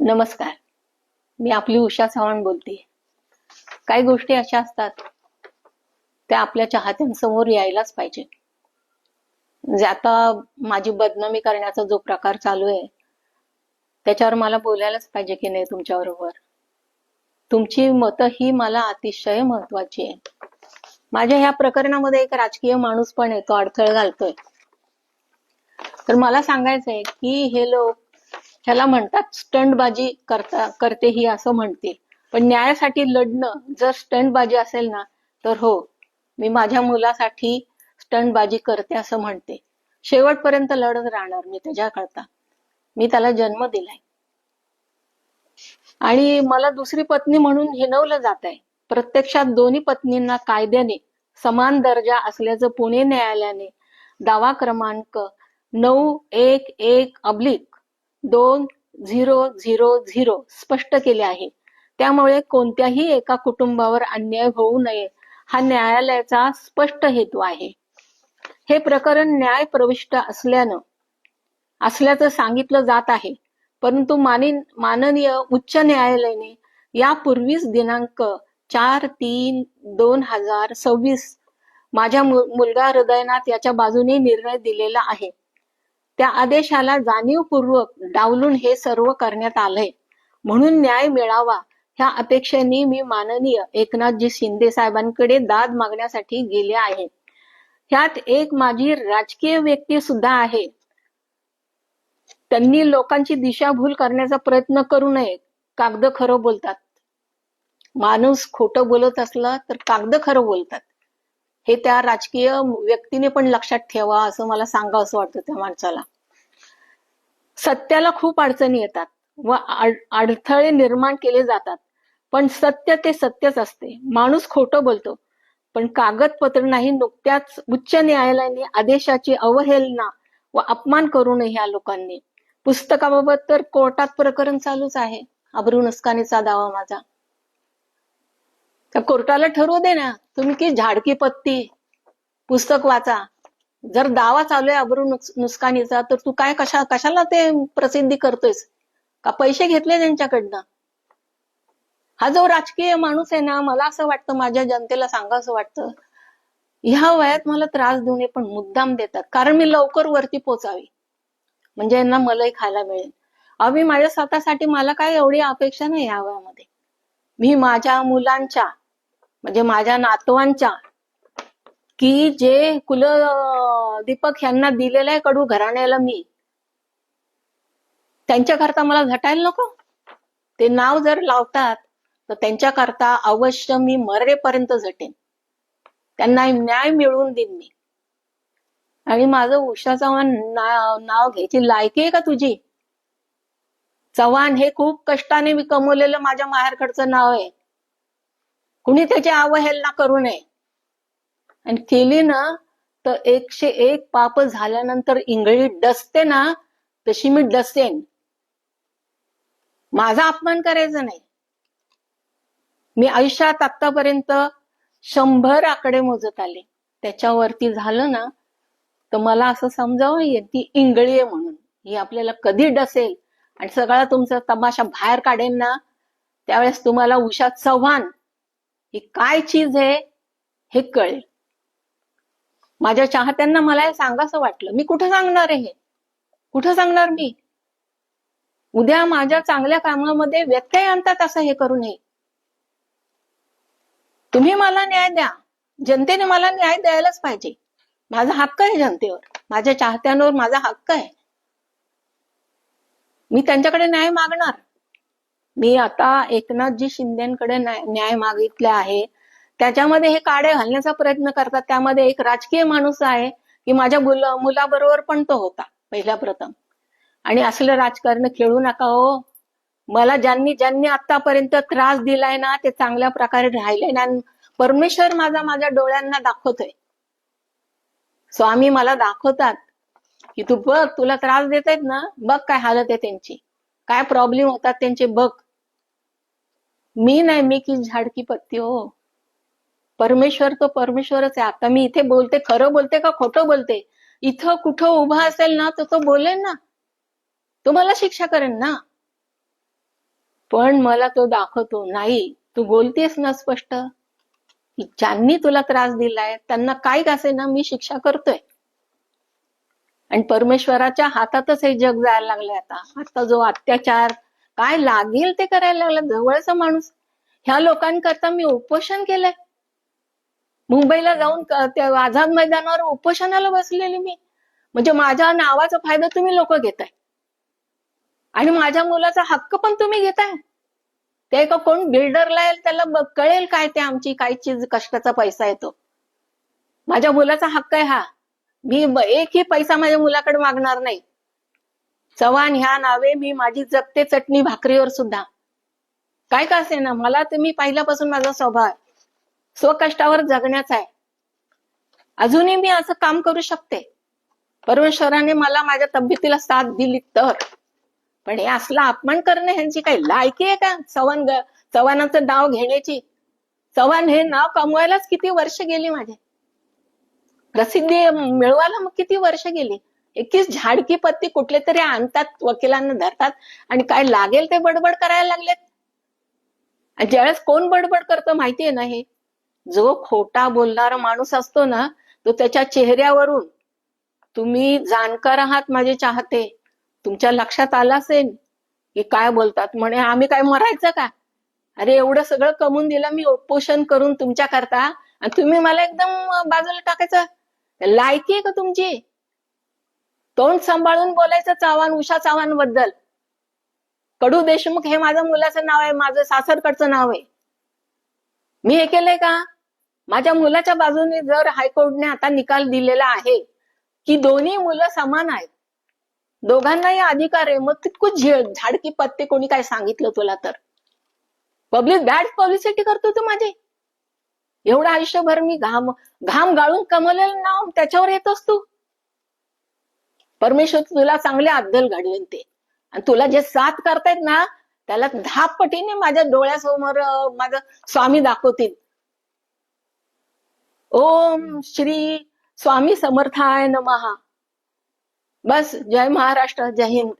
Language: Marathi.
नमस्कार. मी आपली उषा चव्हाण बोलते. काही गोष्टी अशा असतात त्या आपल्या चाहत्यांसमोर यायलाच पाहिजे. म्हणजे आता माझी बदनामी करण्याचा जो प्रकार चालू आहे त्याच्यावर मला बोलायलाच पाहिजे की नाही तुमच्याबरोबर. तुमची मतं ही मला अतिशय महत्वाची आहे. माझ्या ह्या प्रकरणामध्ये एक राजकीय माणूस पण आहे, तो अडथळा घालतोय. तर मला सांगायचंय की हे लोक ह्याला म्हणतात स्टंटबाजी करते ही असं म्हणते, पण न्यायासाठी लढणं जर स्टंटबाजी असेल ना तर हो, मी माझ्या मुलासाठी स्टंटबाजी करते असं म्हणते. शेवटपर्यंत लढत राहणार मी त्याच्याकरता. मी त्याला जन्म दिलाय आणि मला दुसरी पत्नी म्हणून हिणवलं जात आहे. प्रत्यक्षात दोन्ही पत्नींना कायद्याने समान दर्जा असल्याचं पुणे न्यायालयाने दावा क्रमांक 911/2000 स्पष्ट केले आहे. त्यामुळे कोणत्याही एका कुटुंबावर अन्याय होऊ नये हा न्यायालयाचा स्पष्ट हेतू आहे. हे प्रकरण न्याय प्रविष्ट असल्याचं सांगितलं जात आहे, परंतु माननीय उच्च न्यायालयाने यापूर्वीच दिनांक 4/3/2026 माझ्या मुलगा हृदयनाथ याच्या बाजूने निर्णय दिलेला आहे. त्या आदेशाला जाणीवपूर्वक डावलून हे सर्व करण्यात आलंय. म्हणून न्याय मिळावा ह्या अपेक्षेने मी माननीय एकनाथजी शिंदे साहेबांकडे दाद मागण्यासाठी गेले आहे. ह्यात एक माझी राजकीय व्यक्ती सुद्धा आहे. त्यांनी लोकांची दिशाभूल करण्याचा प्रयत्न करू नये. कागद खरं बोलतात. माणूस खोटं बोलत असला तर कागद खरं बोलतात. हे त्या राजकीय व्यक्तीने पण लक्षात ठेवा असं मला सांगावं असं वाटतं त्या माणसाला. सत्याला खूप अडचणी येतात व अडथळे निर्माण केले जातात, पण सत्य ते सत्यच असते. माणूस खोटं बोलतो, पण कागदपत्र नाही. नुकत्याच उच्च न्यायालयाने आदेशाची अवहेलना व अपमान करू नये ह्या लोकांनी. पुस्तकाबाबत तर कोर्टात प्रकरण चालूच आहे. अब्रू नुकसानीचा दावा माझा. त्या कोर्टाला ठरवू दे ना, तुम्ही की झाडकी पत्ती पुस्तक वाचा. जर दावा चालू आहे अब्रू नुकसानीचा तर तू काय कशाला ते प्रसिद्धी करतोयस? का पैसे घेतले त्यांच्याकडनं? हा जो राजकीय माणूस आहे ना, मला असं वाटतं, माझ्या जनतेला सांगा असं वाटतं, ह्या वयात मला त्रास देऊन पण मुद्दाम देतात, कारण मी लवकर वरती पोचावी, म्हणजे यांना मलाही खायला मिळेल. अहो, मी माझ्या स्वतःसाठी मला काय एवढी अपेक्षा नाही ह्या वयामध्ये. मी माझ्या मुलांच्या म्हणजे माझ्या नातवांच्या की जे दीपक यांना दिलेलं आहे कडू घराण्याला, मी त्यांच्याकरता मला झटायला नको. ते नाव जर लावतात तर त्यांच्याकरता अवश्य मी मरेपर्यंत झटेन. त्यांना न्याय मिळवून देईन मी. आणि माझं उषा चव्हाण नाव घ्यायची लायकी आहे का तुझी? चव्हाण हे खूप कष्टाने मी कमवलेलं माझ्या माहेरकडचं नाव आहे. कुणी त्याची अवहेलना करू नये. आणि केली ना तर 101 पाप झाल्यानंतर इंगळी डसते ना, तशी मी डसेन. माझा अपमान करायचा नाही. मी आयुष्यात आतापर्यंत 100 आकडे मोजत आले. त्याच्यावरती झालं ना तर मला असं समजावं ती इंगळी आहे म्हणून. ही आपल्याला कधी डसेल आणि सगळा तुमचा तमाशा बाहेर काढेल ना, त्यावेळेस तुम्हाला उषा चव्हाण ही काय चीज आहे हे कळेल. माझ्या चाहत्यांना मला हे सांगायचं वाटलं. मी कुठं सांगणार आहे हे? कुठं सांगणार मी? उद्या माझ्या चांगल्या कामामध्ये व्यत्यय आणतात असं हे करू नये. तुम्ही मला न्याय द्या. जनतेने मला न्याय द्यायलाच पाहिजे. माझा हक्क आहे जनतेवर, माझ्या चाहत्यांवर माझा हक्क आहे. मी त्यांच्याकडे न्याय मागणार. मी आता एकनाथजी शिंदेकडे न्याय मागितले आहे. त्याच्यामध्ये हे काडे घालण्याचा प्रयत्न करतात. त्यामध्ये एक राजकीय माणूस आहे की माझ्या मुलाबरोबर पण तो होता पहिल्या प्रथम. आणि असलं राजकारण खेळू नका हो. मला ज्यांनी आतापर्यंत त्रास दिलाय ना ते चांगल्या प्रकारे राहिले ना. परमेश्वर माझ्या डोळ्यांना दाखवतोय. स्वामी मला दाखवतात की तू बघ, तुला त्रास देत आहेत ना, बघ काय हालत आहे त्यांची, काय प्रॉब्लेम होतात त्यांचे बघ. मी नाही, मी की झाडकी पत्ती हो. परमेश्वर तो परमेश्वरच आहे. आता मी इथे बोलते, खरं बोलते का खोटं बोलते? इथं कुठं उभा असेल ना तर तो बोलेल ना, तो मला शिक्षा करेल ना. पण मला तो दाखवतो, नाही तू बोलतेस ना स्पष्ट, की ज्यांनी तुला त्रास दिलाय त्यांना काय असे ना मी शिक्षा करतोय. आणि परमेश्वराच्या हातातच हे जग जायला लागलंय आता. आता जो अत्याचार काय लागेल ते करायला लागला जवळचा माणूस. ह्या लोकांकरता मी उपोषण केलंय. मुंबईला जाऊन त्या आझाद मैदानावर उपोषणाला बसलेली मी. म्हणजे माझ्या नावाचा फायदा तुम्ही लोक घेताय आणि माझ्या मुलाचा हक्क पण तुम्ही घेताय. ते का कोण बिल्डरला येईल त्याला कळेल काय ते आमची काय चीज कष्टाचा पैसा येतो. माझ्या मुलाचा हक्क आहे हा. मी एकही पैसा माझ्या मुलाकडे मागणार नाही. चव्हाण ह्या नावे मी माझी जगते चटणी भाकरीवर सुद्धा. काय का असे ना, मला ते मी पहिल्यापासून माझा स्वभाव आहे स्वकष्टावर जगण्याचा आहे. अजूनही मी असं काम करू शकते. परमेश्वराने मला माझ्या तब्येतीला साथ दिली तर. पण हे असला अपमान करणं ह्यांची काही लायकी आहे का? चव्हाणाचं नाव घेण्याची. चव्हाण हे नाव कमवायलाच किती वर्ष गेली माझे. प्रसिद्धी मिळवायला मग किती वर्ष गेली. 21 झाडकी पत्ती कुठले तरी आणतात, वकिलांना धरतात आणि काय लागेल ते बडबड करायला लागलेत. आणि ज्यावेळेस कोण बडबड करतं माहितीये ना, हे जो खोटा बोलणारा माणूस असतो ना, तो त्याच्या चेहऱ्यावरून, तुम्ही जाणकार आहात माझे चाहते, तुमच्या लक्षात आलं असेल की काय बोलतात. म्हणे आम्ही काय मरायचं का? अरे एवढं सगळं कमवून दिलं मी उपोषण करून तुमच्या करता आणि तुम्ही मला एकदम बाजूला टाकायचं. लायकी आहे का तुमची? तोंड सांभाळून बोलायचं चव्हाण, उषा चव्हाण बद्दल. कडू देशमुख हे माझ्या मुलाचं नाव आहे, माझं सासरकडचं नाव आहे. मी हे केलंय का? माझ्या मुलाच्या बाजूने जर हायकोर्टने आता निकाल दिलेला आहे की दोन्ही मुलं समान आहेत, दोघांनाही अधिकार आहे, मग तितकूच झाडकी पत्ते कोणी काय सांगितलं तुला तर? पब्लिक बॅड पब्लिसिटी करतो तू माझी. एवढं आयुष्यभर मी घाम गाळून कमवलेलं नाव त्याच्यावर येतोस तू. परमेश्वर तुला चांगले अद्दल घडवेल ते. आणि तुला जे साथ करतायत ना त्याला 10 पटीने माझ्या डोळ्यासमोर माझं स्वामी दाखवतील. ओम श्री स्वामी समर्थाय नमः. बस. जय महाराष्ट्र, जय हिंद.